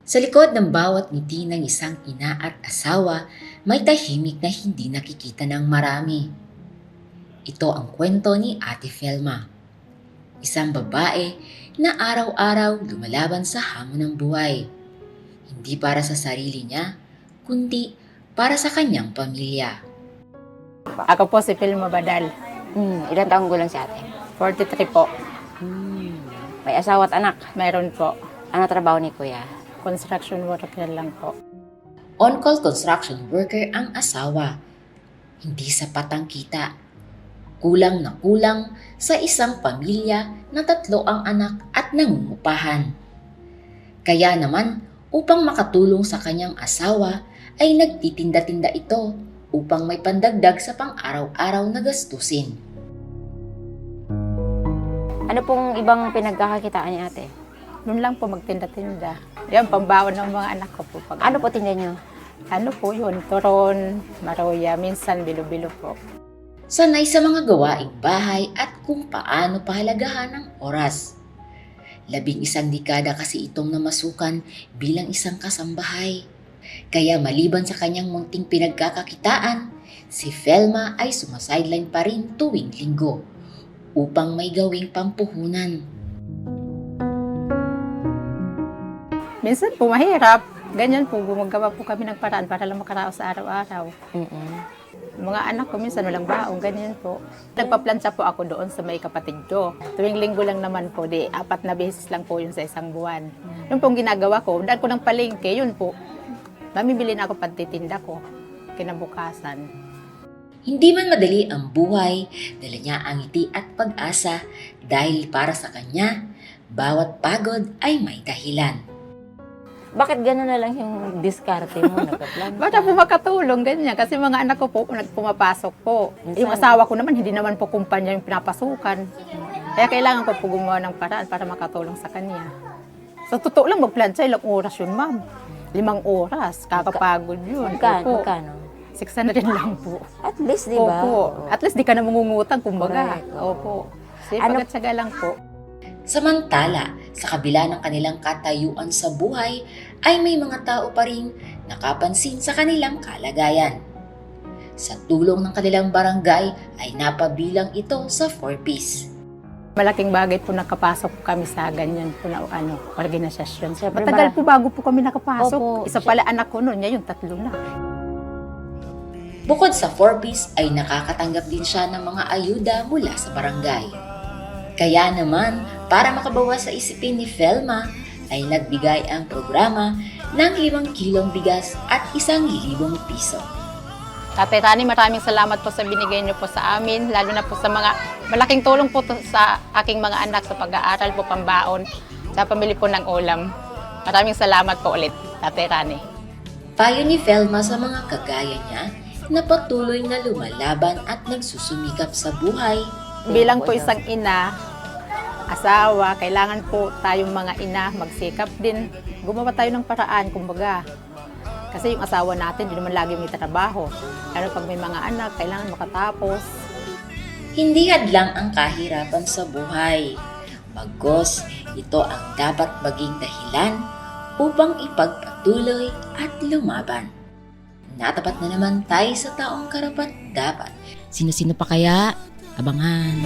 Sa likod ng bawat ngiti ng isang ina at asawa, may tahimik na hindi nakikita ng marami. Ito ang kwento ni Ate Felma, isang babae na araw-araw lumalaban sa hamon ng buhay. Hindi para sa sarili niya, kundi para sa kanyang pamilya. Ako po si Filmo Badal, Ilan taong gulang si ate? 43 po. May asawa at anak. Mayroon po. Ano trabaho ni kuya? Construction worker lang po. On-call construction worker ang asawa. Hindi sapat ang kita. Kulang na kulang sa isang pamilya na 3 ang anak at nangungupahan. Kaya naman, upang makatulong sa kanyang asawa, ay nagtitinda-tinda ito upang may pandagdag sa pang-araw-araw na gastusin. Ano pong ibang pinagkakakitaan ni ate? Noon lang po magtinda-tinda. Yan, pambaon ng mga anak ko po. Pag Ano po tinda niyo? Ano po yun? Turon, maroya, minsan bilo-bilo po. Sanay sa mga gawaing bahay at kung paano pahalagahan ng oras. 11 dekada kasi itong namasukan bilang isang kasambahay. Kaya maliban sa kanyang munting pinagkakakitaan, si Felma ay sumasideline pa rin tuwing linggo upang may gawing pampuhunan. Minsan po mahirap. Ganyan po, gumagawa po kami ng paraan para lang makaraos sa araw-araw. Mga anak ko minsan walang baong, ganyan po. Nagpaplantsa po ako doon sa may kapatid ko. Tuwing linggo lang naman po, 4 na beses lang po yun sa isang buwan. Yung pong ginagawa ko, dahil ko ng palengke, yun po. Mamibili na ako pagtitinda ko, kinabukasan. Hindi man madali ang buhay, dala niya ang ngiti at pag-asa dahil para sa kanya, bawat pagod ay may dahilan. Bakit gano'n na lang yung diskarte mo? Nagpa-plan Baka po makatulong, ganyan. Kasi mga anak ko po, pumapasok po. Yung asawa ko naman, hindi naman po kumpanya yung pinapasukan. Kaya kailangan ko po gumawa ng paraan para makatulong sa kanya. Sa totoo lang, magplansya, ilang oras yun, ma'am. 5 oras, kakapagod yun. Opo. Magkano? 600 lang po. At least, di ba? Opo. At least di ka na mangungutang, kumbaga. Correct. Opo. Kasi Ano- pagkatsaga lang po. Samantala, sa kabila ng kanilang katayuan sa buhay, ay may mga tao pa rin nakapansin sa kanilang kalagayan. Sa tulong ng kanilang barangay ay napabilang ito sa 4Ps. Malaking bagay po nakapasok kami sa ganyan po na organisasyon. Siyempre, Matagal po bago po kami nakapasok. Opo. Isa pala anak ko noon, ngayon 3 na. Bukod sa 4Ps ay nakakatanggap din siya ng mga ayuda mula sa barangay. Kaya naman, para makabawas sa isipin ni Felma, ay nagbigay ang programa ng 5 kilong bigas at 1,000 piso. Tatay Rani, maraming salamat po sa binigay niyo po sa amin, lalo na po sa mga malaking tulong po sa aking mga anak sa pag-aaral po, pambaon, sa pamili po ng ulam. Maraming salamat po ulit, Tatay Rani. Payo ni Felma sa mga kagaya niya na patuloy na lumalaban at nagsusumikap sa buhay. Bilang po isang ina, asawa, kailangan po tayong mga ina magsikap din. Gumawa tayo ng paraan, kumbaga. Kasi yung asawa natin, hindi naman lagi may trabaho. Pero pag may mga anak, kailangan makatapos. Hindi hadlang ang kahirapan sa buhay. Bagos, ito ang dapat maging dahilan upang ipagpatuloy at lumaban. Natapat na naman tayo sa taong karapat dapat. Sino-sino pa kaya? Abangan.